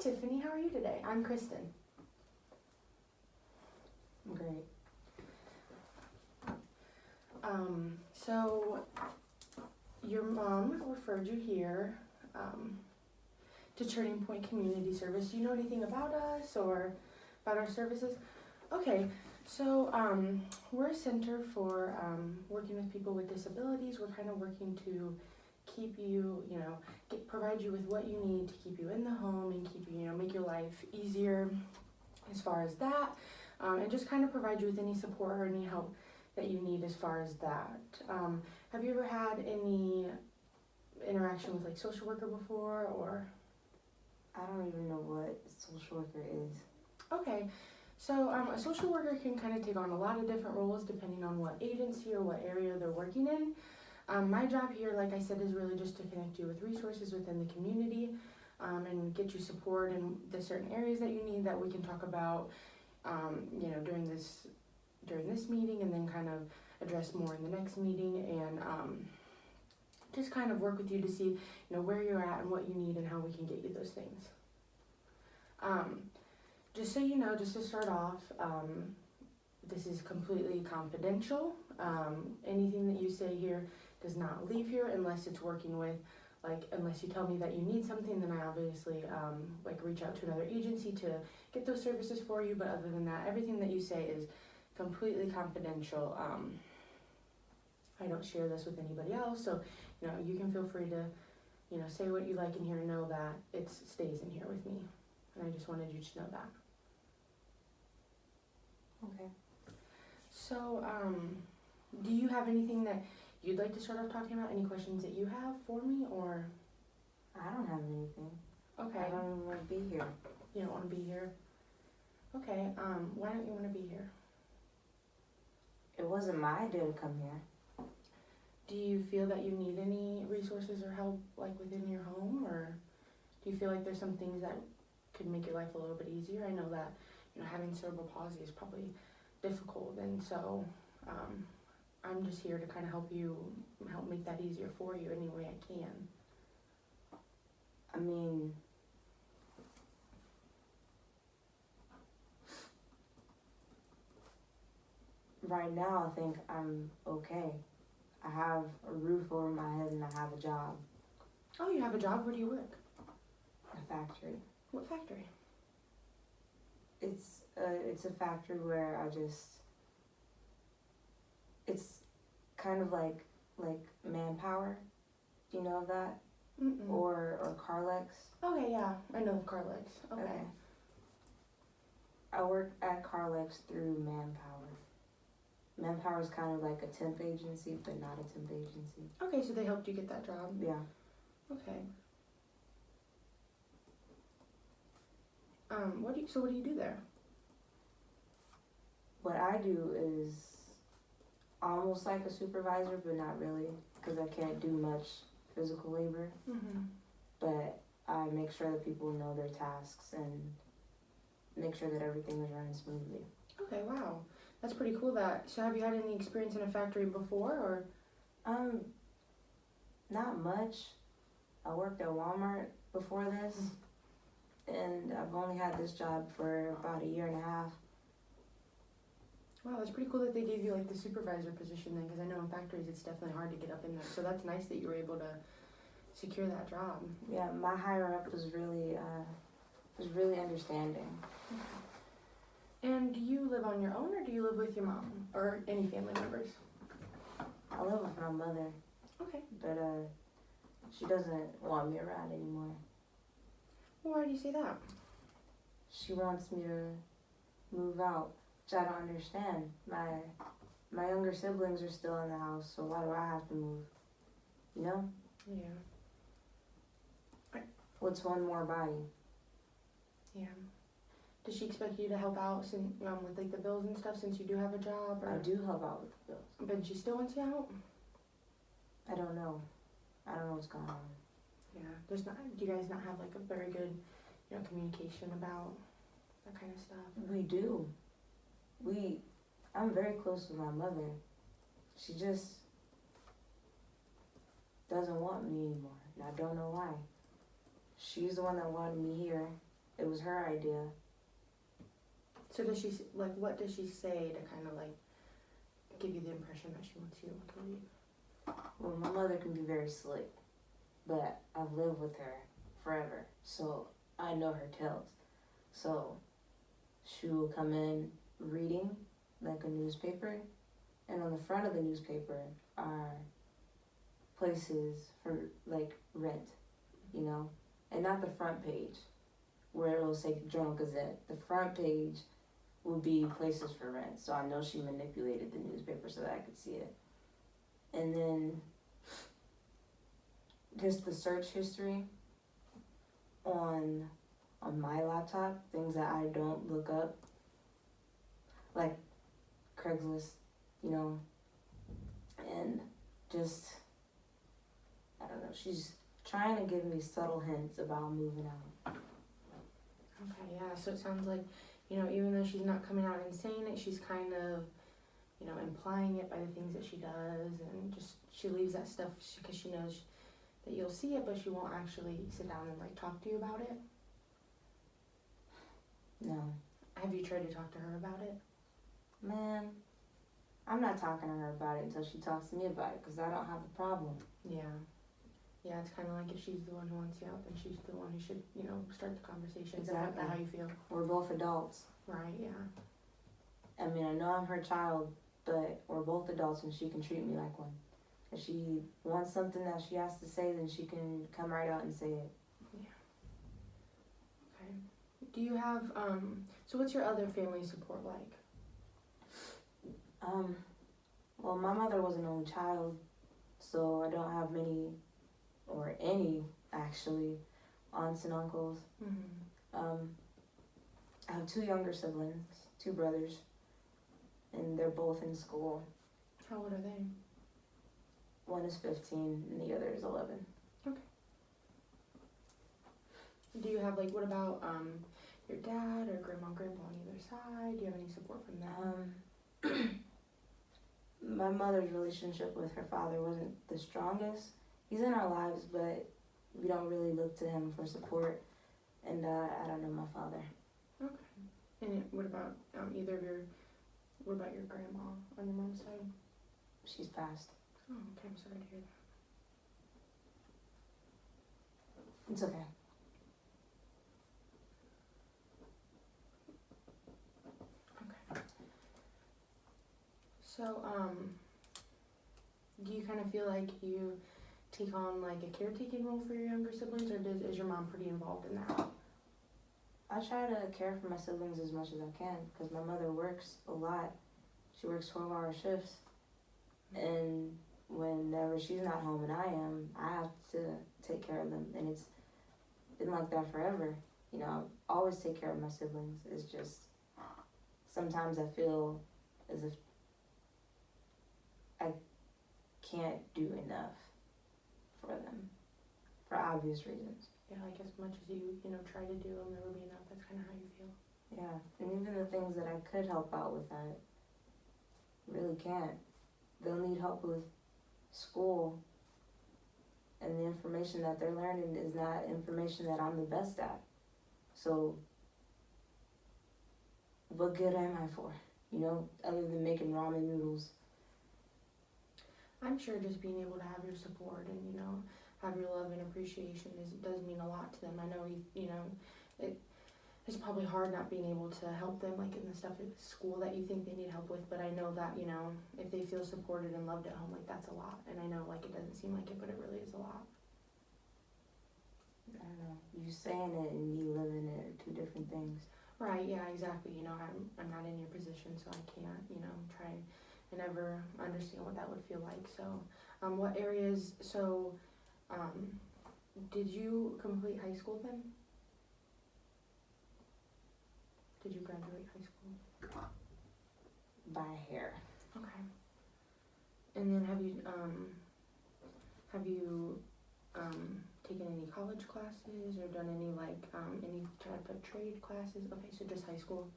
Tiffany. How are you today? I'm Kristen. Great. So your mom referred you here to Turning Point Community Service. Do you know anything about us or about our services? Okay, so we're a center for working with people with disabilities. We're kind of working to keep you, provide you with what you need to keep you in the home and keep you, make your life easier as far as that, and just kind of provide you with any support or any help that you need as far as that. Have you ever had any interaction with like social worker before, or? I don't even know what a social worker is. Okay, so a social worker can kind of take on a lot of different roles depending on what agency or what area they're working in. My job here, like I said, is really just to connect you with resources within the community and get you support in the certain areas that you need that we can talk about, during this meeting, and then kind of address more in the next meeting, and just kind of work with you to see, where you're at and what you need and how we can get you those things. Just so you know, just to start off, this is completely confidential. Anything that you say here does not leave here unless it's working with, unless you tell me that you need something, then I obviously, reach out to another agency to get those services for you. But other than that, everything that you say is completely confidential. I don't share this with anybody else, so, you can feel free to, say what you like in here and know that it stays in here with me. And I just wanted you to know that. Okay. So, do you have anything that you'd like to start off talking about? Any questions that you have for me, or? I don't have anything. Okay. I don't even want to be here. You don't want to be here? Okay, why don't you want to be here? It wasn't my idea to come here. Do you feel that you need any resources or help, within your home, or do you feel like there's some things that could make your life a little bit easier? I know that, having cerebral palsy is probably difficult, and so I'm just here to kind of help make that easier for you any way I can. I mean, right now I think I'm okay. I have a roof over my head and I have a job. Oh, you have a job? Where do you work? A factory. What factory? It's a factory where it's kind of like Manpower. Do you know of that? Mm-mm. Or Carlex? Okay, yeah, I know of Carlex. Okay. I work at Carlex through Manpower. Manpower is kind of like a temp agency, but not a temp agency. Okay, so they helped you get that job? Yeah. Okay. What do you do there? What I do is almost like a supervisor, but not really, because I can't do much physical labor. Mm-hmm. But I make sure that people know their tasks and make sure that everything is running smoothly. Okay, wow. That's pretty cool. So have you had any experience in a factory before, or? Not much. I worked at Walmart before this, and I've only had this job for about a year and a half. Wow, that's pretty cool that they gave you the supervisor position then, because I know in factories it's definitely hard to get up in there. So that's nice that you were able to secure that job. Yeah, my higher up was really understanding. Okay. And do you live on your own, or do you live with your mom or any family members? I live with my mother. Okay. But she doesn't want me around anymore. Well, why do you say that? She wants me to move out, which I don't understand. My younger siblings are still in the house, so why do I have to move? You know? Yeah. What's one more body? Yeah. Does she expect you to help out with the bills and stuff since you do have a job? Or? I do help out with the bills. But she still wants you out? I don't know. I don't know what's going on. Yeah. Do you guys not have a very good, communication about that kind of stuff? We do. I'm very close with my mother. She just doesn't want me anymore, and I don't know why. She's the one that wanted me here, It was her idea. So does she, like, what does she say to kind of like give you the impression that she wants you to leave? Well, my mother can be very slick, but I've lived with her forever, so I know her tales. So she will come in reading like a newspaper, and on the front of the newspaper are places for like rent, you know, and not the front page where it'll say Journal Gazette. The front page will be places for rent. So I know she manipulated the newspaper so that I could see it. And then just the search history on my laptop, things that I don't look up, like Craigslist, you know, and just, I don't know, she's trying to give me subtle hints about moving out. Okay, yeah, so it sounds like, you know, even though she's not coming out and saying it, she's kind of, you know, implying it by the things that she does, and just, she leaves that stuff because she knows that you'll see it, but she won't actually sit down and, like, talk to you about it. No. Have you tried to talk to her about it? Man, I'm not talking to her about it until she talks to me about it, because I don't have the problem. Yeah. Yeah, it's kind of like if she's the one who wants you out, then she's the one who should, you know, start the conversation. Is that how you feel? We're both adults. Right, yeah. I mean, I know I'm her child, but we're both adults and she can treat me like one. If she wants something that she has to say, then she can come right out and say it. Yeah. Okay. Do you have, so what's your other family support like? Well, my mother was an only child, so I don't have many, or any, actually, aunts and uncles. Mm-hmm. I have 2 younger siblings, 2 brothers, and they're both in school. How old are they? One is 15 and the other is 11. Okay. Do you have, like, what about your dad or grandma, grandpa on either side? Do you have any support from them? My mother's relationship with her father wasn't the strongest. He's in our lives, but we don't really look to him for support. And I don't know my father. Okay. And what about what about your grandma on your mom's side? She's passed. Oh, okay, I'm sorry to hear that. It's okay. Okay. So, do you kind of feel like you take on like a caretaking role for your younger siblings, or is your mom pretty involved in that? I try to care for my siblings as much as I can because my mother works a lot. She works 12-hour shifts, and whenever she's not home and I am, I have to take care of them, and it's been like that forever. You know, I always take care of my siblings. It's just sometimes I feel as if I can't do enough for them for obvious reasons. Yeah, like as much as you know, try to do, it'll never be enough. That's kind of how you feel. Yeah, and even the things that I could help out with, I really can't. They'll need help with school, and the information that they're learning is not information that I'm the best at. So, what good am I for? You know, other than making ramen noodles. I'm sure just being able to have your support and, you know, have your love and appreciation does mean a lot to them. I know you know, it's probably hard not being able to help them like in the stuff at school that you think they need help with, but I know that, you know, if they feel supported and loved at home, like that's a lot. And I know like it doesn't seem like it, but it really is a lot. I don't know. You saying it and me living it are 2 different things. Right, yeah, exactly. You know, I'm not in your position, so I can't, you know, try and ever understand what that would feel like. So, what areas, did you complete high school then? Did you graduate high school? By hair. Okay. And then have you taken any college classes or done any like any type of trade classes? Okay, so just high school.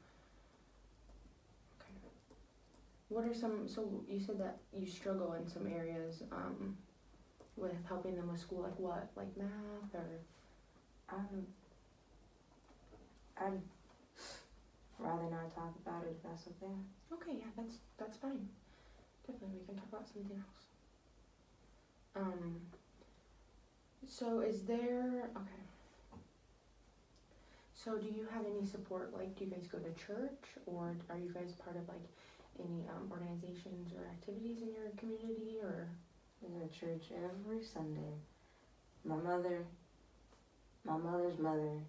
Okay. What are some, so you said that you struggle in some areas with helping them with school, like what? Like math or? I'd rather not talk about it if that's okay. Okay, yeah, that's fine. Definitely, we can talk about something else. So is there, okay. So do you have any support, like, do you guys go to church, or are you guys part of, like, any organizations or activities in your community, or? We go to church every Sunday. My mother's mother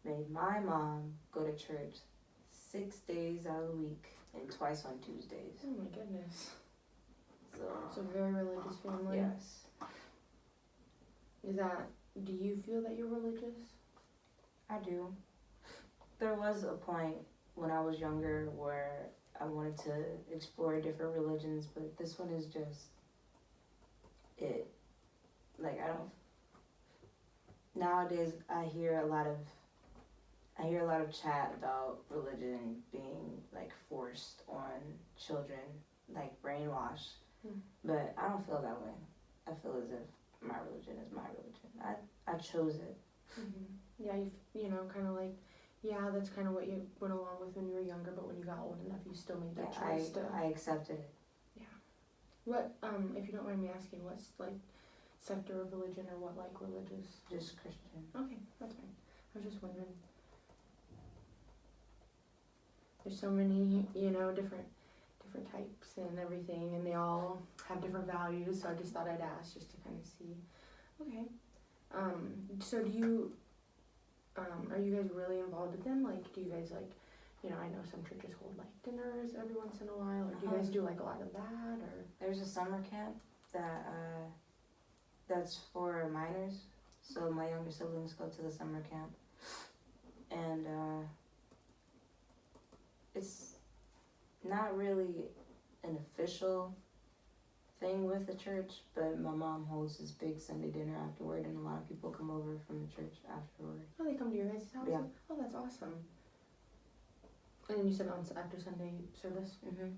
made my mom go to church 6 days out of the week and twice on Tuesdays. Oh my goodness. So very religious family. yes. Do you feel that you're religious? I do. There was a point when I was younger where I wanted to explore different religions, but this one is just it. Like, I don't. Nowadays, I hear a lot of chat about religion being like forced on children, like brainwashed. But I don't feel that way. I feel as if my religion is my religion. I chose it. Yeah, you know, kind of like, yeah, that's kind of what you went along with when you were younger, but when you got old enough, you still made that choice. I accepted it. Yeah. What, if you don't mind me asking, what's like sector of religion, or what, like, religious? Just Christian. Okay, that's fine. I was just wondering. There's so many, you know, different types and everything, and they all have different values, so I just thought I'd ask just to kind of see. Okay. So do you, are you guys really involved with them? Like, do you guys, like, you know, I know some churches hold, like, dinners every once in a while, or do you guys do, like, a lot of that, or? There's a summer camp that, that's for minors, so my younger siblings go to the summer camp, and, it's not really an official thing with the church, but my mom holds this big Sunday dinner afterward, and a lot of people come over from the church afterward. Oh, they come to your guys' house? Yeah. Oh, that's awesome. And then you said on after Sunday service? Mm-hmm.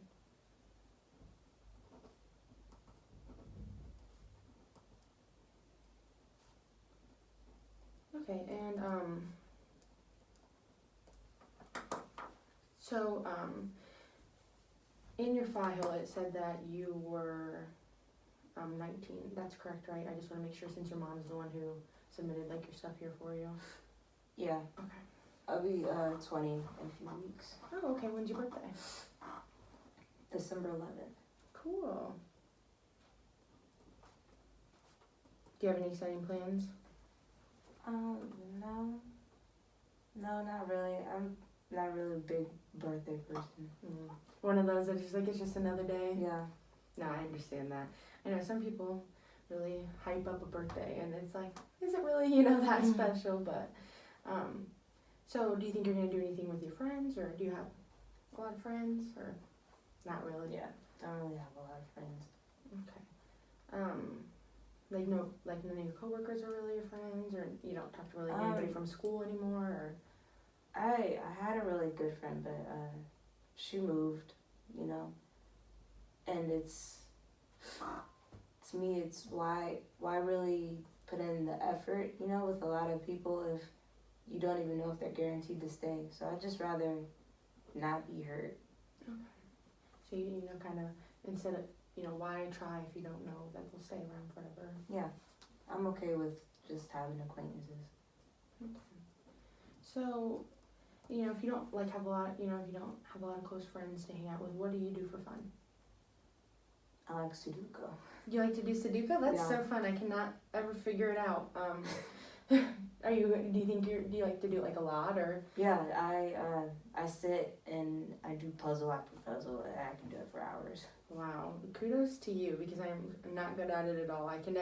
Okay, and so in your file it said that you were 19. That's correct, right? I just want to make sure, since your mom's the one who submitted, like, your stuff here for you. Yeah. Okay. I'll be 20 in a few weeks. Oh, okay. When's your birthday? December 11th. Cool. Do you have any exciting plans? No, not really. I'm not really a big birthday person. One of those that just like, it's just another day? Yeah. No, I understand that. I know some people really hype up a birthday, and it's like, is it really, you know, that special? But, so do you think you're going to do anything with your friends, or do you have a lot of friends, or not really? Yeah, don't really have a lot of friends. Okay. Like, no, like none of your coworkers are really your friends, or you don't talk to really anybody from school anymore, or? I had a really good friend, but she moved, you know, and to me it's why really put in the effort, you know, with a lot of people if you don't even know if they're guaranteed to stay. So I'd just rather not be hurt. Okay. So you know, kind of, instead of, you know, why try if you don't know that they'll stay around forever? Yeah, I'm okay with just having acquaintances. Okay. So, you know, if you don't like have a lot, you know, if you don't have a lot of close friends to hang out with, what do you do for fun? I like Sudoku. You like to do Sudoku? That's so fun. I cannot ever figure it out. Do you like to do it like a lot, or? Yeah, I sit and I do puzzle after puzzle, and I can do it for hours. Wow, kudos to you, because I'm not good at it at all. I get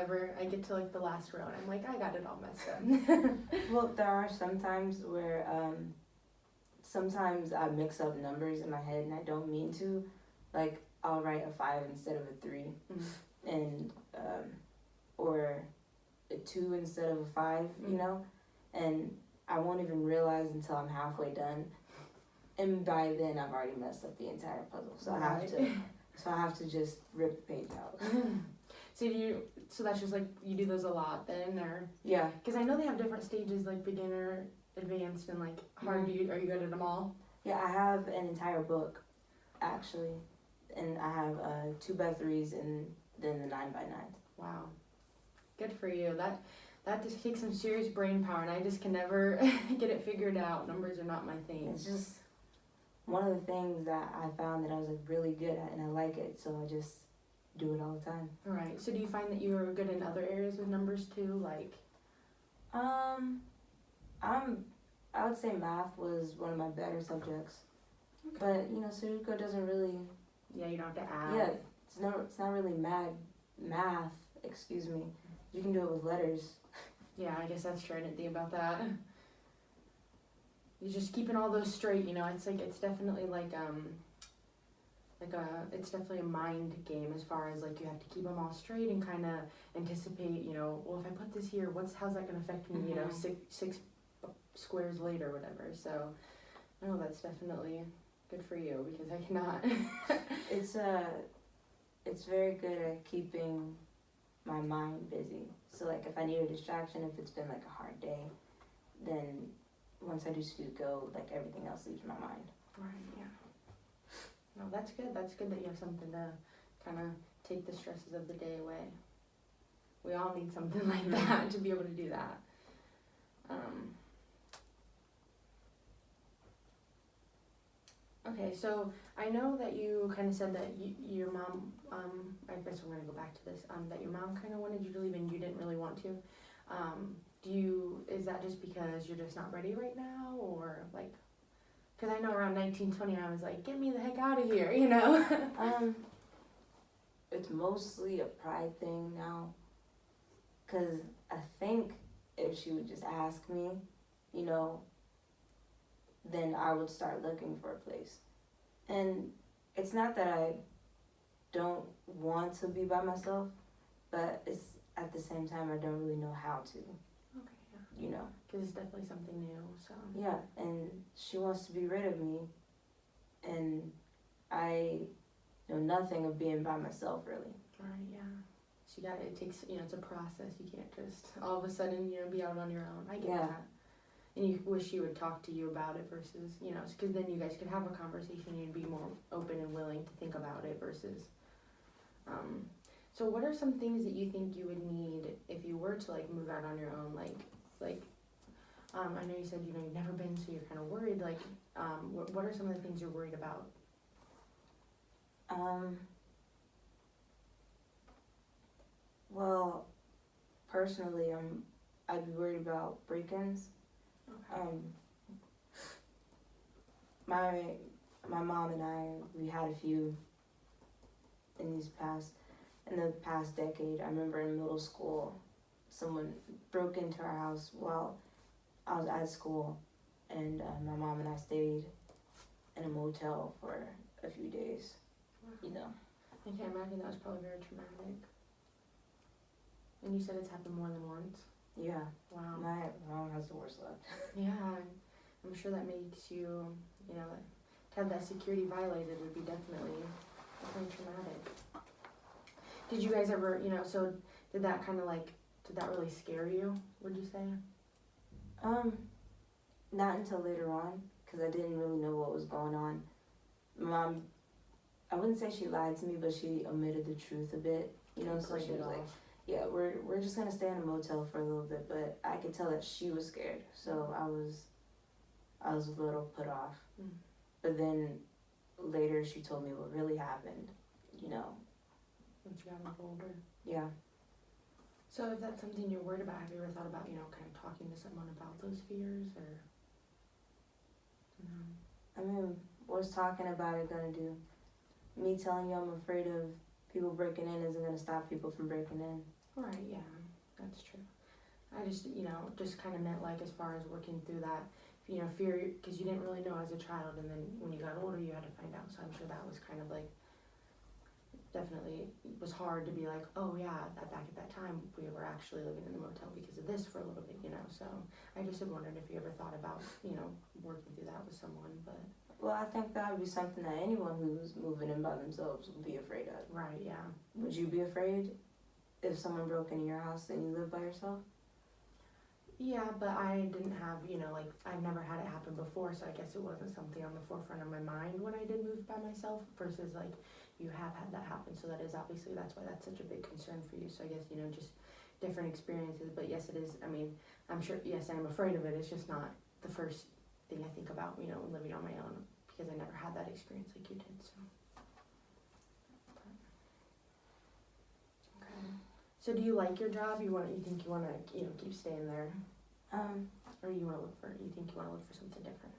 to like the last row and I'm like, I got it all messed up. Well, there are some times where sometimes I mix up numbers in my head and I don't mean to. Like, I'll write a 5 instead of a 3, and or a 2 instead of a 5, you know, and I won't even realize until I'm halfway done, and by then I've already messed up the entire puzzle. So I have to just rip the page out. So that's just like, you do those a lot then, or? Yeah. Because I know they have different stages, like beginner, advanced and like hard? Are you good at them all? Yeah, I have an entire book, actually, and I have 2x3s and then the 9x9s. Wow, good for you. That just takes some serious brain power, and I just can never get it figured out. Numbers are not my thing. It's just one of the things that I found that I was like really good at, and I like it, so I just do it all the time. All right. So do you find that you're good in other areas with numbers too, like? I would say math was one of my better subjects, but you know, Sudoku doesn't really. Yeah, you don't have to add. Yeah, it's not really math. Excuse me. You can do it with letters. Yeah, I guess that's true. I didn't think about that. You're just keeping all those straight, you know. It's definitely it's definitely a mind game as far as like you have to keep them all straight and kind of anticipate, you know, well, if I put this here, how's that going to affect me, you know, six squares later, whatever. So, no, that's definitely good for you because I cannot. It's very good at keeping my mind busy. So like if I need a distraction, if it's been like a hard day, then once I do Sudoku, like everything else leaves my mind. Right, yeah. No, that's good. That's good that you have something to kind of take the stresses of the day away. We all need something like that to be able to do that. Okay, so I know that you kind of said that your mom, I guess we're going to go back to this, that your mom kind of wanted you to leave and you didn't really want to. Is that just because you're just not ready right now, or like, because I know around 1920 I was like, get me the heck out of here, you know? It's mostly a pride thing now, because I think if she would just ask me, you know, then I would start looking for a place. And it's not that I don't want to be by myself, but it's at the same time I don't really know how to. Okay, yeah. You know. Because it's definitely something new, so. Yeah, and she wants to be rid of me, and I know nothing of being by myself, really. Right, yeah. It takes, you know, it's a process. You can't just all of a sudden, you know, be out on your own. I get that. And you wish she would talk to you about it versus, you know, because then you guys could have a conversation. You'd be more open and willing to think about it versus. So what are some things that you think you would need if you were to like move out on your own? I know you said, you know, you've never been, so you're kind of worried. Like, what are some of the things you're worried about? Well, personally, I'd be worried about break-ins. Okay. My mom and I, we had a few in the past decade. I remember in middle school, someone broke into our house while I was at school, and my mom and I stayed in a motel for a few days. Wow. You know. I can't imagine that was probably very traumatic. And you said it's happened more than once? Yeah. Wow. My mom has the worst luck. Yeah, I'm sure that makes you, you know, to have that security violated would be definitely traumatic. Did you guys ever, you know, so did that really scare you, would you say? Not until later on, because I didn't really know what was going on. Mom, I wouldn't say she lied to me, but she omitted the truth a bit, you know, so she was like, yeah, we're just gonna stay in a motel for a little bit, but I could tell that she was scared, so I was a little put off. Mm. But then later she told me what really happened, you know. Once you got a little older. Yeah. So if that's something you're worried about, have you ever thought about, you know, kind of talking to someone about those fears, or? No. I mean, what's talking about it gonna do? Me telling you I'm afraid of people breaking in isn't gonna stop people from breaking in. Right, yeah, that's true. I just, you know, just kind of meant like as far as working through that, you know, fear, because you didn't really know as a child, and then when you got older, you had to find out. So I'm sure that was kind of like, definitely was hard to be like, oh yeah, back at that time we were actually living in the motel because of this for a little bit, you know. So I just had wondered if you ever thought about, you know, working through that with someone, but. Well, I think that would be something that anyone who's moving in by themselves would be afraid of. Right, yeah. Would you be afraid if someone broke into your house and you live by yourself? Yeah, but I didn't have, like, I've never had it happen before, so I guess it wasn't something on the forefront of my mind when I did move by myself versus, like, you have had that happen, so that is obviously, that's why that's such a big concern for you, so I guess, just different experiences, but yes, it is, I mean, I'm sure, yes, I'm afraid of it, it's just not the first thing I think about, living on my own, because I never had that experience like you did, so. Okay. So do you like your job? You think you wanna, keep staying there? Or you think you wanna look for something different?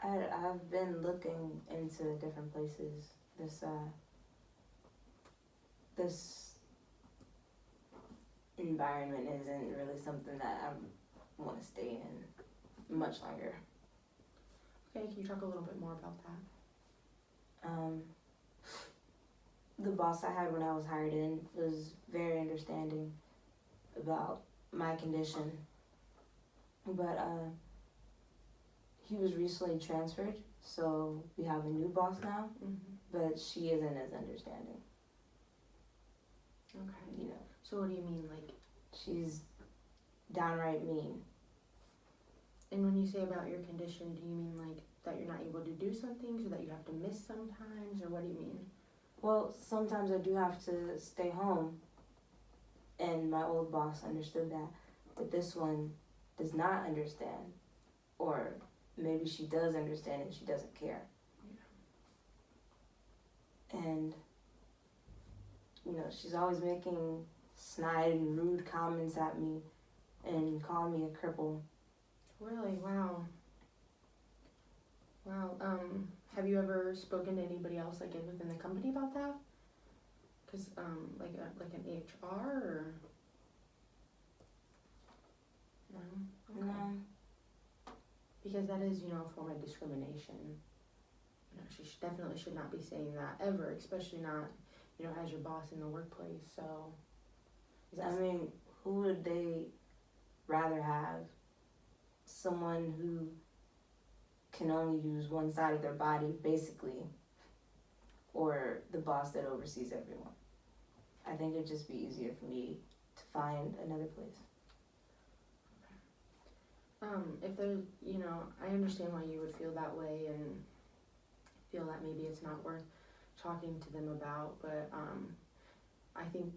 I've been looking into different places. This environment isn't really something that I want to stay in much longer. Okay, can you talk a little bit more about that? The boss I had when I was hired in was very understanding about my condition, but he was recently transferred, so we have a new boss now, but she isn't as understanding. Okay. So what do you mean, like? She's downright mean. And when you say about your condition, do you mean like that you're not able to do some things, or that you have to miss sometimes, or what do you mean? Well, sometimes I do have to stay home, and my old boss understood that, but this one does not understand, or maybe she does understand and she doesn't care. Yeah. And, she's always making snide and rude comments at me and calling me a cripple. Really? Wow. Wow. Have you ever spoken to anybody else, like, within the company about that? Cause, like an HR, or? No? Okay. No. Because that is, a form of discrimination. She definitely should not be saying that ever, especially not, as your boss in the workplace, so. Who would they rather have? Someone who can only use one side of their body, basically, or the boss that oversees everyone? I think it'd just be easier for me to find another place. If there's, I understand why you would feel that way and feel that maybe it's not worth talking to them about, but I think,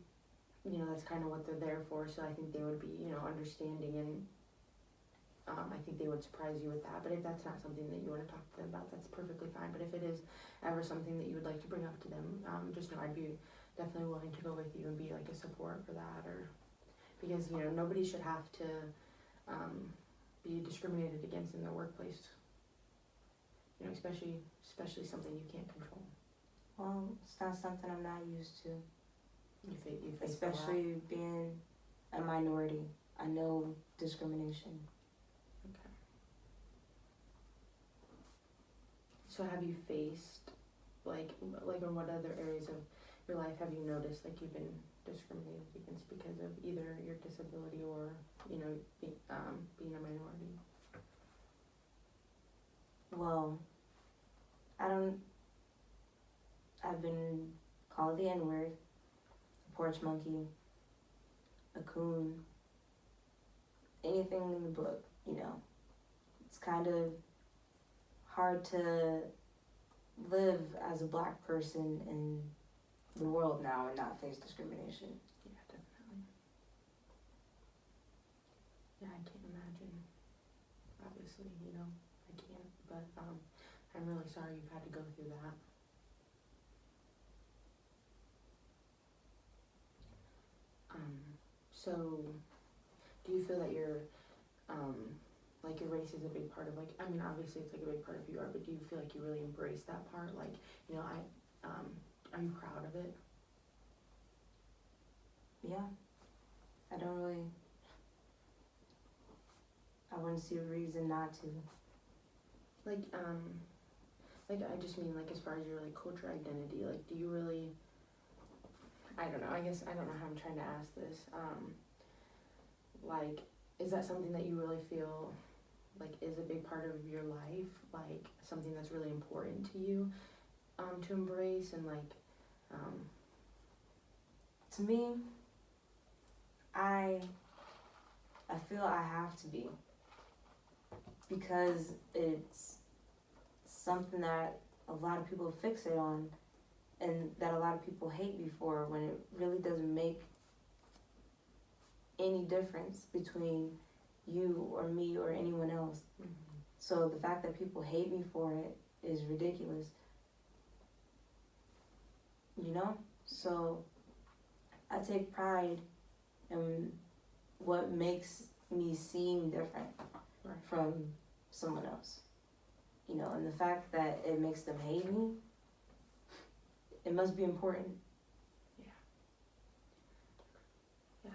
that's kind of what they're there for, so I think they would be, understanding, and I think they would surprise you with that. But if that's not something that you want to talk to them about, that's perfectly fine. But if it is ever something that you would like to bring up to them, just know I'd be definitely willing to go with you and be like a support for that, or because nobody should have to be discriminated against in their workplace. Especially something you can't control. Well, it's not something I'm not used to. You face especially being a minority. I know discrimination. Okay. So have you faced, like in what other areas of your life have you noticed like you've been discriminated against because of either your disability or being a minority? Well, I've been called the N-word, a porch monkey, a coon, anything in the book, It's kind of hard to live as a black person in the world now and not face discrimination. Yeah, definitely. Yeah, I can't imagine. Obviously, I can't, but I'm really sorry you've had to go through that. So do you feel that your race is a big part of, obviously it's like a big part of who you are, but do you feel like you really embrace that part? Like, are you proud of it? Yeah. I wouldn't see a reason not to. I just mean, as far as your, culture identity, do you really, I don't know, I guess, I don't know how I'm trying to ask this, is that something that you really feel, is a big part of your life, something that's really important to you, to embrace, and, To me, I I feel I have to be, because it's something that a lot of people fixate on and that a lot of people hate before, when it really doesn't make any difference between you or me or anyone else. Mm-hmm. So the fact that people hate me for it is ridiculous. You know? So I take pride in what makes me seem different Right. from someone else. You know, and the fact that it makes them hate me, it must be important. Yeah.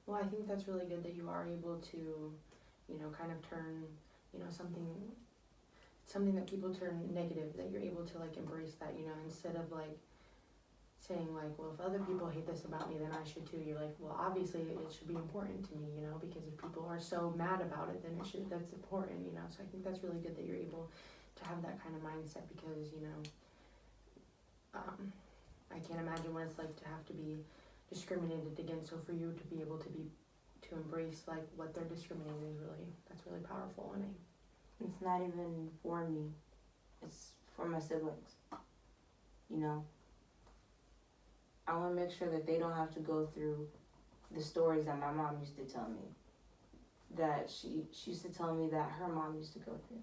Well, I think that's really good that you are able to, you know, kind of turn, you know, something that people turn negative, that you're able to like embrace that, you know, instead of like saying like, well, if other people hate this about me, then I should too. You're like, well, obviously it should be important to me, you know, because if people are so mad about it, then that's important, you know. So I think that's really good that you're able to have that kind of mindset, because, you know, I can't imagine what it's like to have to be discriminated against. So for you to be able to embrace like what they're discriminating is that's really powerful. And It's not even for me, it's for my siblings. You know? I want to make sure that they don't have to go through the stories that my mom used to tell me. That she used to tell me that her mom used to go through.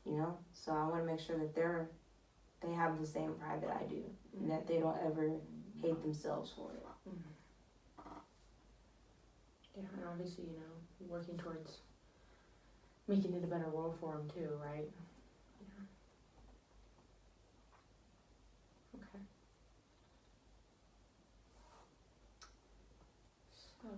You know? So I want to make sure that they have the same pride that I do. Mm-hmm. And that they don't ever hate themselves for it. Mm-hmm. Yeah, and obviously, you know, working towards making it a better world for them too, right? Yeah. Okay. So,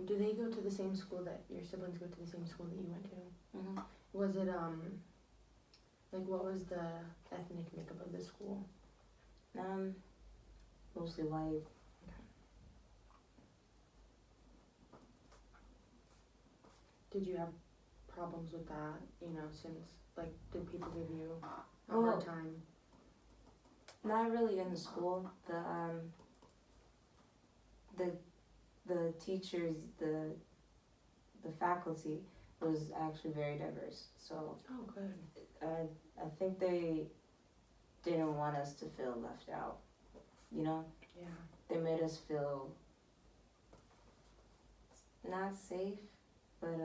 do they go to the same school that your siblings go to the same school that you went to? Mm-hmm. Was it like what was the ethnic makeup of the school? Mostly white. Okay. Did you have problems with that? You know, since like, did people give you a hard time? Not really in the school. The teachers, the faculty was actually very diverse. So oh, good. I think they didn't want us to feel left out. You know? Yeah. They made us feel not safe, but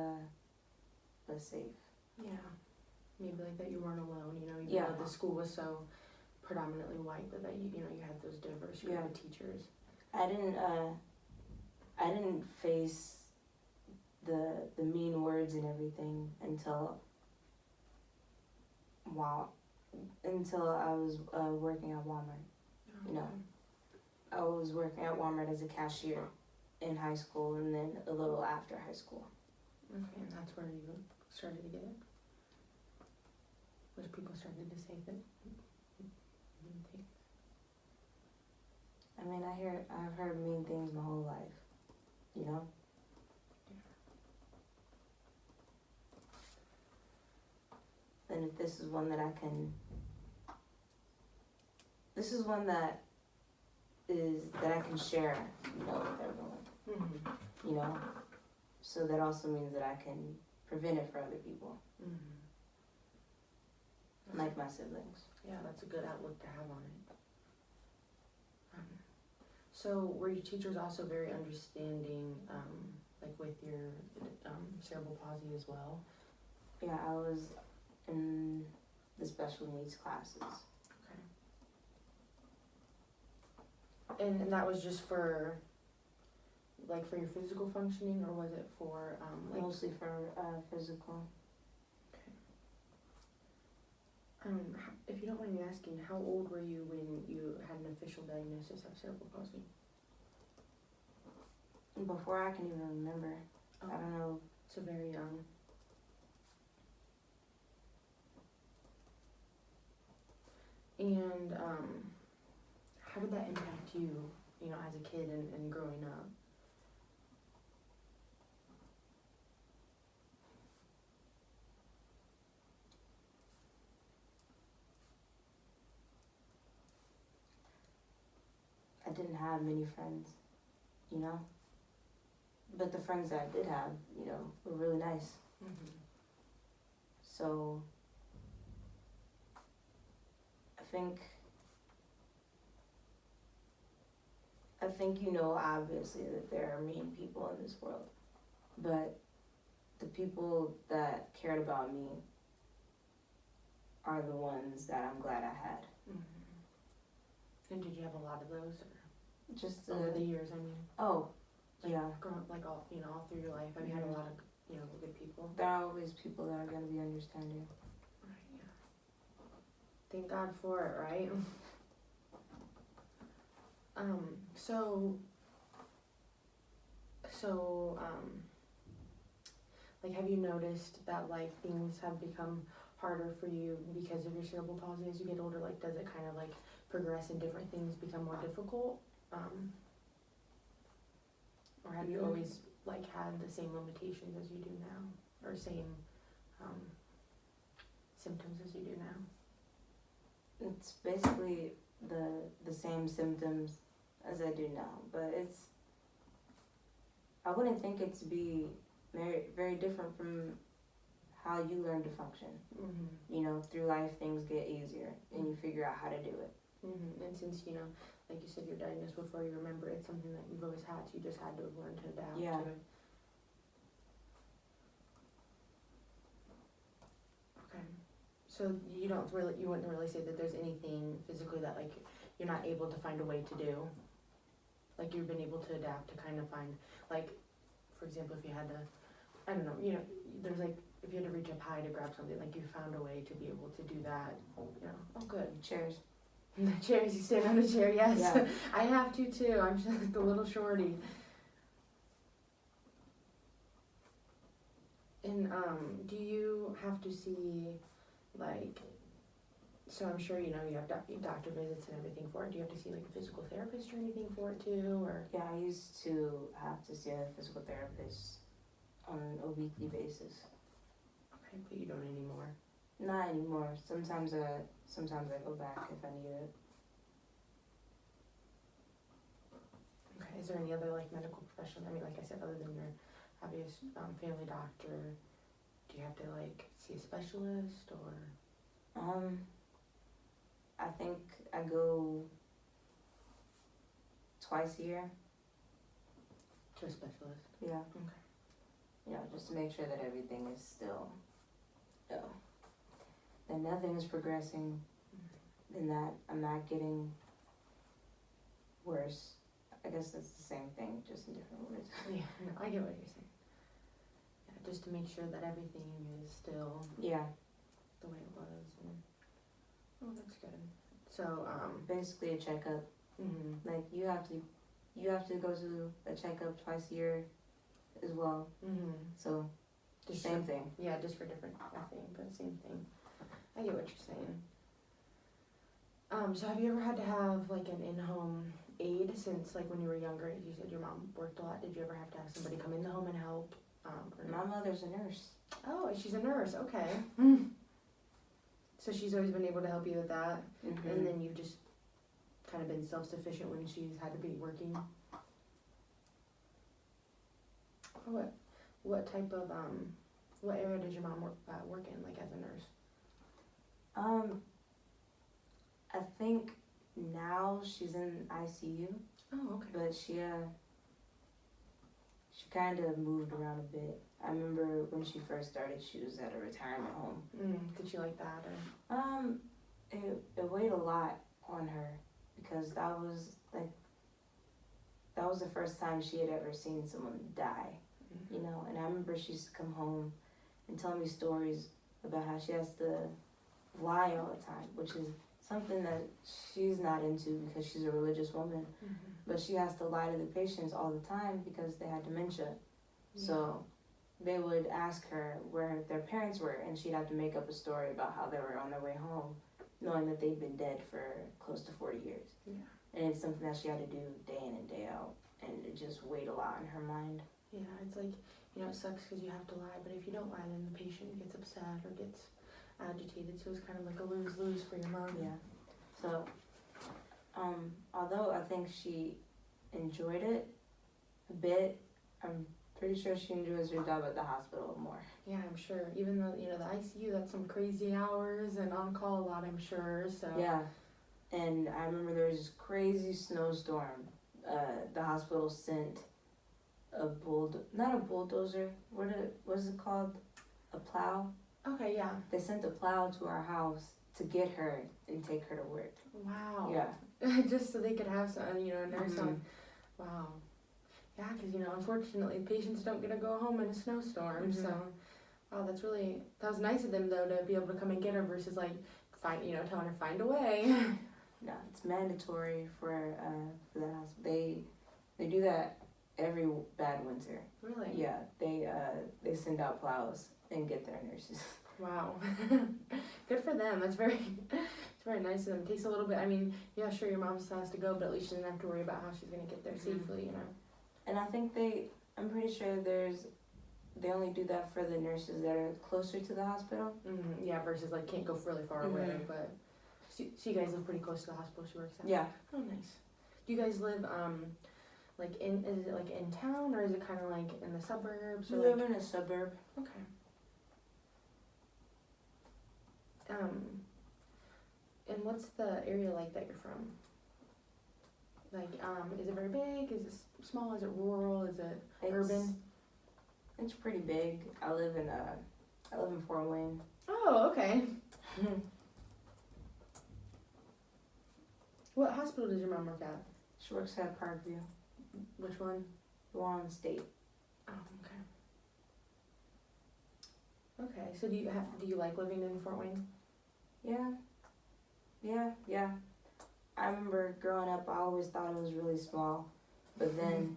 safe. Yeah. Maybe like that you weren't alone, you know, even Yeah. though the school was so predominantly white, but that you know, you had those diverse group of teachers. I didn't face the mean words and everything until I was working at Walmart. Oh, you know, I was working at Walmart as a cashier in high school, and then a little after high school. Okay, and that's where you started to get it? Which people started to say that mean things? I mean, I've heard mean things my whole life, you know? Yeah. And if this is one that I can, share, you know, with everyone. Mm-hmm. You know? So that also means that I can prevent it for other people. Mm-hmm. Like my siblings. Yeah, that's a good outlook to have on it. So were your teachers also very understanding, like with your cerebral palsy as well? Yeah, I was in the special needs classes. Okay. And that was just for, like, for your physical functioning, or was it for, like... Mostly for physical. If you don't mind me asking, how old were you when you had an official diagnosis of cerebral palsy? Before I can even remember. Oh. I don't know. So very young. And how did that impact you, you know, as a kid and growing up? didn't have many friends, you know. But the friends that I did have, you know, were really nice. Mm-hmm. So I think you know obviously that there are mean people in this world, but the people that cared about me are the ones that I'm glad I had. Mm-hmm. And did you have a lot of those, or Just over the years? I mean, oh, like, yeah. growing like all all through your life, have you had a lot of good people? There are always people that are gonna be understanding. Right. Yeah. Thank God for it, right? Like, have you noticed that, like, things have become harder for you because of your cerebral palsy as you get older? Like, does it kind of, like, progress and different things become more difficult? Or have you always, like, had the same limitations as you do now? Or same, symptoms as you do now? It's basically the same symptoms as I do now, but I wouldn't think it to be very, very different from how you learn to function. Mm-hmm. You know, through life things get easier and you figure out how to do it. Mm-hmm. And since, like you said, you're diagnosed before you remember, it's something that you've always had, so you just had to have learned to adapt Yeah. to it. Okay. So you wouldn't really say that there's anything physically that, like, you're not able to find a way to do? Like, you've been able to adapt to kind of find, like, for example, if you had to, I don't know, there's like, if you had to reach up high to grab something, like, you found a way to be able to do that, oh good. Chairs. Chairs, you stand on a chair, yes. Yeah. I have to too, I'm just a little shorty. And, do you have to see, like, so I'm sure you have doctor visits and everything for it. Do you have to see, like, a physical therapist or anything for it too, or? Yeah, I used to have to see a physical therapist on a weekly basis. Okay, but you don't anymore. Not anymore. Sometimes I go back if I need it. Okay, is there any other, like, medical profession? I mean, like I said, other than your obvious family doctor, do you have to, like, see a specialist or? I think I go twice a year. To a specialist? Yeah. Okay. Just to make sure that everything is still, that nothing is progressing, and that I'm not getting worse. I guess that's the same thing, just in different words. Yeah, no, I get what you're saying. Yeah, just to make sure that everything is still the way it was. Oh, that's good. So, basically a checkup. Mm-hmm. Like you have to go to a checkup twice a year as well. Mm-hmm. So Just same thing. Yeah, just for different thing, but same thing. I get what you're saying. So have you ever had to have, like, an in-home aide since, like, when you were younger? You said your mom worked a lot. Did you ever have to have somebody come in the home and help? My mother's a nurse. Oh, she's a nurse. Okay. So she's always been able to help you with that, Mm-hmm. and then you've just kind of been self-sufficient when she's had to be working. What type of what area does your mom work in, like, as a nurse? I think now she's in ICU, Oh, okay. but she kind of moved around a bit. I remember when she first started, she was at a retirement home. Did she like that, or? It weighed a lot on her because that was the first time she had ever seen someone die, and I remember she used to come home and tell me stories about how she has to lie all the time, which is something that she's not into because she's a religious woman, but she has to lie to the patients all the time because they had dementia. Yeah. So they would ask her where their parents were, and she'd have to make up a story about how they were on their way home, knowing that they'd been dead for close to 40 years. Yeah. And it's something that she had to do day in and day out, and it just weighed a lot on her mind. Yeah, it's like, it sucks because you have to lie, but if you don't lie, then the patient gets upset or gets agitated, so it's kind of like a lose-lose for your mom. Yeah. So Although I think she enjoyed it a bit, I'm pretty sure she enjoys her job at the hospital more. Yeah, I'm sure. Even though, the ICU, that's some crazy hours and on call a lot, I'm sure. So Yeah, and I remember there was this crazy snowstorm. The hospital sent not a bulldozer. What is it called? A plow. Okay, yeah. They sent a plow to our house to get her and take her to work. Wow. Yeah. Just so they could have some, a nurse on. Wow. Yeah, because unfortunately, patients don't get to go home in a snowstorm. Mhm. So, wow, that was nice of them though to be able to come and get her versus like telling her find a way. No, it's mandatory for the hospital. They do that every bad winter. Really? Yeah, they send out plows and get their nurses. Wow. Good for them. It's very nice of them. It takes a little bit. I mean, yeah, sure, your mom still has to go, but at least she doesn't have to worry about how she's gonna get there safely. And I think I'm pretty sure they only do that for the nurses that are closer to the hospital. Mm-hmm. Yeah, versus like can't go really far away. But so you guys live pretty close to the hospital she works at. Yeah. Oh, nice. Do you guys live is it like in town or is it kind of like in the suburbs? We Or live in a suburb. Okay. And what's the area like that you're from? Like, is it very big? Is it small? Is it rural? Is it urban? It's pretty big. I live in Fort Wayne. Oh, okay. What hospital does your mom work at? She works at Parkview. Which one? The one on State. Oh, okay. Okay, so do you like living in Fort Wayne? Yeah. I remember growing up, I always thought it was really small, but then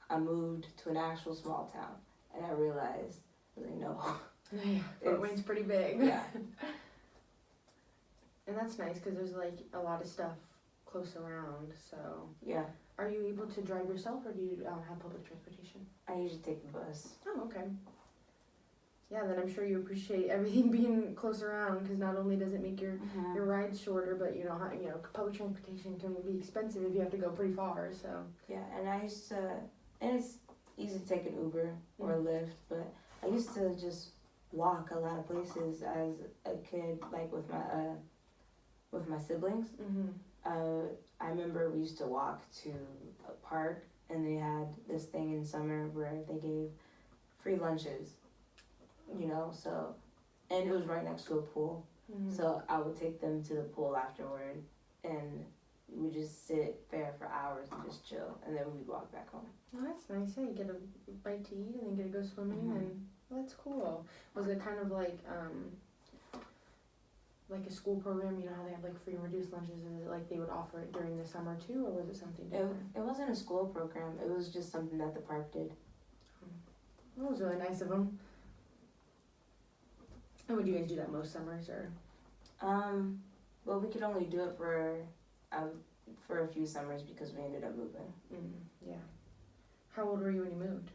I moved to an actual small town, and I realized, no. Yeah, Fort Wayne's pretty big. Yeah. And that's nice because there's like a lot of stuff close around. So. Yeah. Are you able to drive yourself, or do you have public transportation? I usually take the bus. Oh, okay. Yeah, then I'm sure you appreciate everything being close around because not only does it make your rides shorter, but public transportation can be expensive if you have to go pretty far. So. Yeah, and and it's easy to take an Uber or a Lyft, but I used to just walk a lot of places as a kid, like with my siblings. Mm-hmm. I remember we used to walk to a park, and they had this thing in summer where they gave free lunches, so, and it was right next to a pool. Mm-hmm. So I would take them to the pool afterward, and we would just sit there for hours and just chill, and then we'd walk back home. Oh, that's nice. Yeah, you get a bite to eat and then get to go swimming, and that's cool. Was it kind of like a school program? You know how they have like free and reduced lunches? Is it like they would offer it during the summer too, or was it something different? It wasn't a school program. It was just something that the park did. That was really nice of them. And would you guys do that most summers, or? Well, we could only do it for a few summers because we ended up moving. Yeah. How old were you when you moved?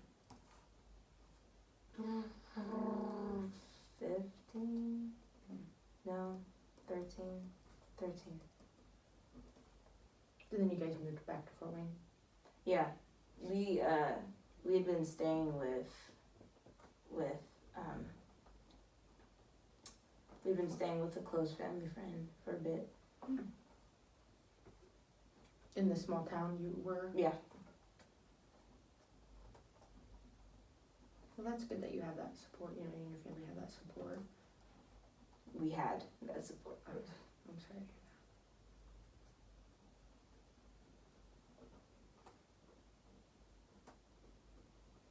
15? No, 13. 13. And then you guys moved back to Fort Wayne? Yeah. We had been staying we've been staying with a close family friend for a bit. In the small town you were? Yeah. Well, that's good that you have that support, you and your family have that support. We had that support. I'm sorry.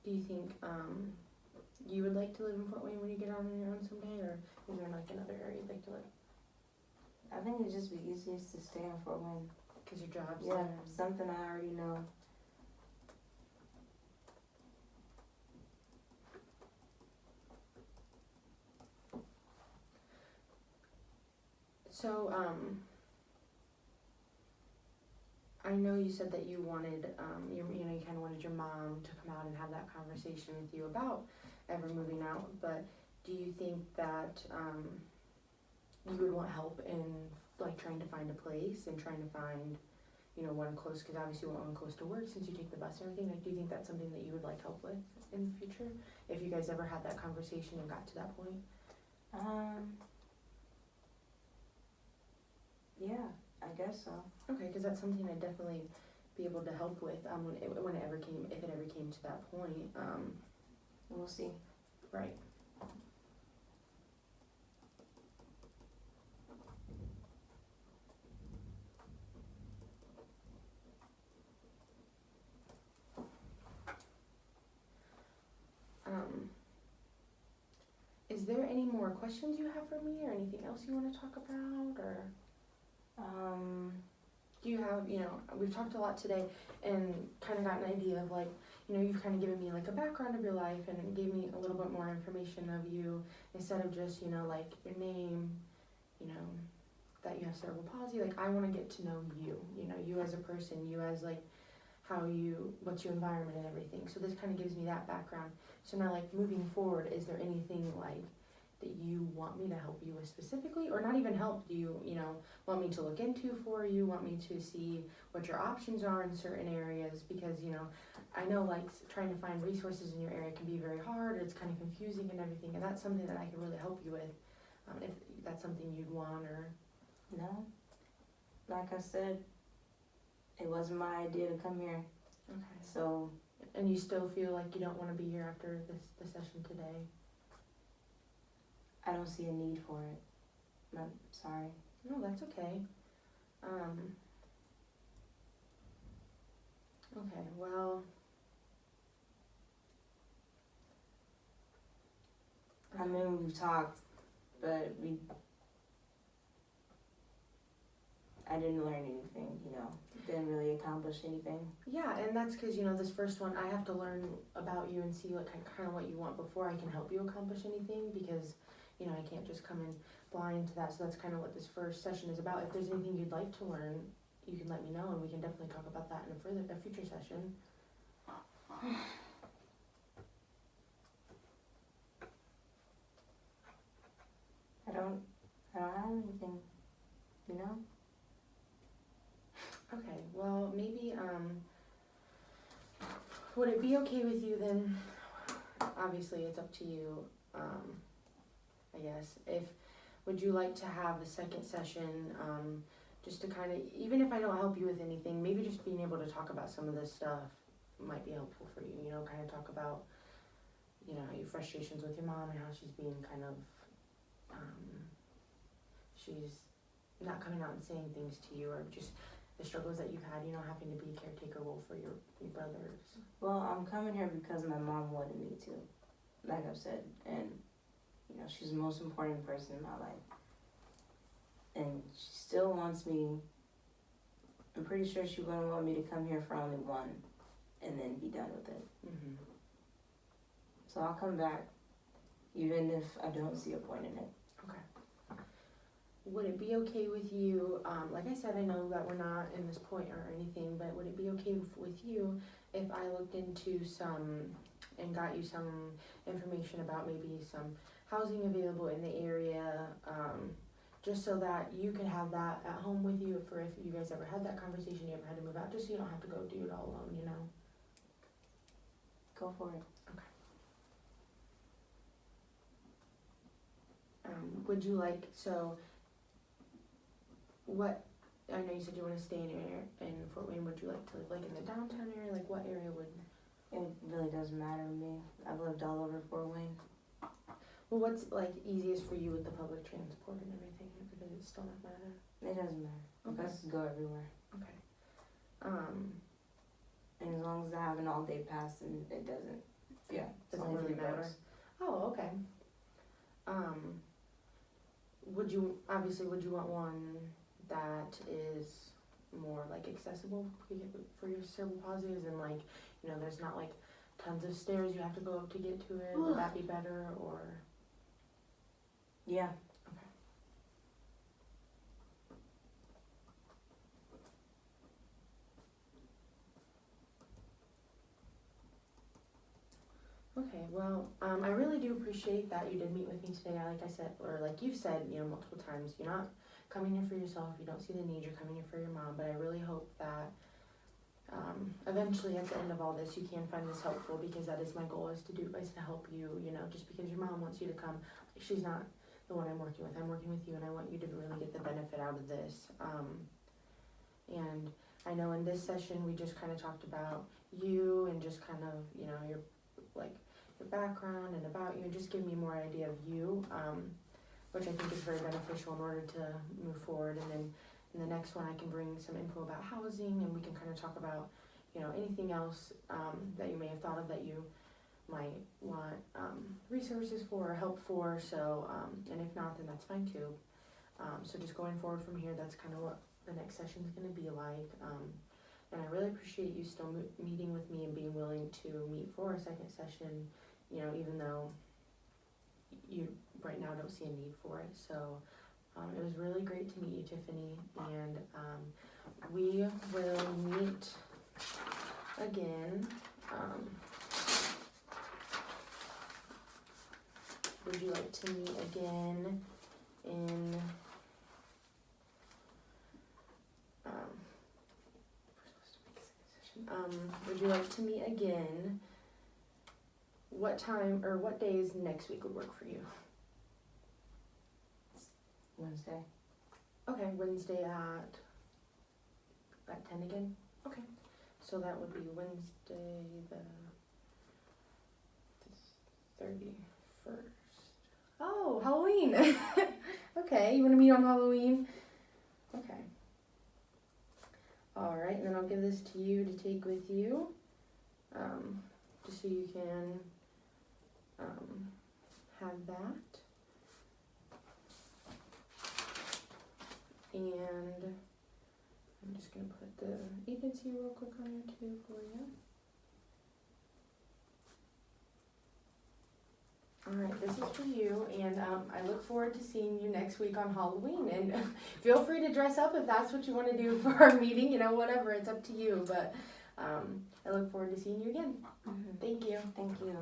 Do you think you would like to live in Fort Wayne when you get on your own someday, or is there like another area you'd like to live? I think it'd just be easiest to stay in Fort Wayne. Because your job's Yeah, there. something I already know. So, I know you said that you wanted, you kind of wanted your mom to come out and have that conversation with you about ever moving out, but do you think that, you would want help in, like, trying to find a place and trying to find you know, one close, because obviously you want one close to work since you take the bus and everything. Like, do you think that's something that you would like help with in the future? If you guys ever had that conversation and got to that point? Yeah, I guess so. Okay, because that's something I'd definitely be able to help with when it ever came, if it ever came to that point. We'll see. Right. Is there any more questions you have for me or anything else you want to talk about, or do you have, you know, we've talked a lot today and kind of got an idea of like, you know, you've kind of given me like a background of your life and it gave me a little bit more information of you instead of just, you know, like your name, you know, that you have cerebral palsy. Like, I want to get to know you, you know, you as a person, you as like how you, what's your environment and everything. So this kind of gives me that background. So now, like, moving forward, is there anything like that you want me to help you with specifically, or not even help? Do you, you know, want me to look into for you? Want me to see what your options are in certain areas? Because, you know, I know like trying to find resources in your area can be very hard. Or it's kind of confusing and everything, and that's something that I can really help you with. If that's something you'd want, or no, like I said, it wasn't my idea to come here. okay. So. And you still feel like you don't want to be here after the session today? I don't see a need for it. I'm sorry. No, that's okay. Okay, well. I mean, we've talked, but I didn't learn anything, you know. Didn't really accomplish anything. Yeah, and that's because, you know, this first one, I have to learn about you and see what kind of what you want before I can help you accomplish anything, because, you know, I can't just come in blind to that. So that's kind of what this first session is about. If there's anything you'd like to learn, you can let me know, and we can definitely talk about that in a future session. I don't have anything, you know? Okay, well, maybe, would it be okay with you then? Obviously, it's up to you, I guess. Would you like to have a second session, just to kind of, even if I don't help you with anything, maybe just being able to talk about some of this stuff might be helpful for you, you know, kind of talk about, you know, your frustrations with your mom and how she's being kind of, she's not coming out and saying things to you, or just the struggles that you've had, you know, having to be a caretaker role for your brothers. Well, I'm coming here because my mom wanted me to, like I've said, and, you know, she's the most important person in my life. And she still wants me. I'm pretty sure she's going to want me to come here for only one and then be done with it. Mm-hmm. So I'll come back, even if I don't see a point in it. Okay. Would it be okay with you, like I said, I know that we're not in this point or anything, but would it be okay with you if I looked into and got you some information about maybe some housing available in the area, just so that you could have that at home with you for if you guys ever had that conversation, you ever had to move out, just so you don't have to go do it all alone, you know? Go for it. Okay. Would you like, so what, I know you said you want to stay in Fort Wayne, would you like to live like in the downtown area, like what area would? It really doesn't matter to me. I've lived all over Fort Wayne. Well, what's like easiest for you with the public transport and everything, or does it still not matter? It doesn't matter. Okay. Buses go everywhere. Okay. And as long as I have an all-day pass, then it doesn't. Yeah, it's Doesn't only really $3. matter. Oh, okay. Would you want one that is more like accessible for your cerebral palsy, as in like, you know, there's not like tons of stairs you have to go up to get to it? Would that be better, or? Yeah. Okay, well, I really do appreciate that you did meet with me today. Like I said, or like you've said, you know, multiple times, you're not coming here for yourself, you don't see the need, you're coming here for your mom, but I really hope that, eventually at the end of all this, you can find this helpful, because that is my goal, is to help you, just because your mom wants you to come, she's not the one I'm working with. I'm working with you, and I want you to really get the benefit out of this. And I know in this session, we just kind of talked about you and just kind of, your background and about you, and just give me more idea of you, which I think is very beneficial in order to move forward. And then in the next one, I can bring some info about housing, and we can kind of talk about, anything else that you may have thought of that you might want resources for or help for. So, and if not, then that's fine too. So just going forward from here, that's kind of what the next session is going to be like. And I really appreciate you still meeting with me and being willing to meet for a second session, even though you right now don't see a need for it. So it was really great to meet you, Tiffany, and we will meet again. Would you like to meet again in would you like to meet again? What time or what days next week would work for you? Wednesday. Okay, Wednesday at 10 again? Okay. So that would be Wednesday the 31st. Oh, Halloween! Okay, you want to meet on Halloween? Okay. Alright, and then I'll give this to you to take with you, just so you can have that. And I'm just going to put the agency real quick on here too for you. Alright, this is for you, and I look forward to seeing you next week on Halloween. And feel free to dress up if that's what you want to do for our meeting, whatever, it's up to you. But I look forward to seeing you again. Mm-hmm. Thank you. Thank you.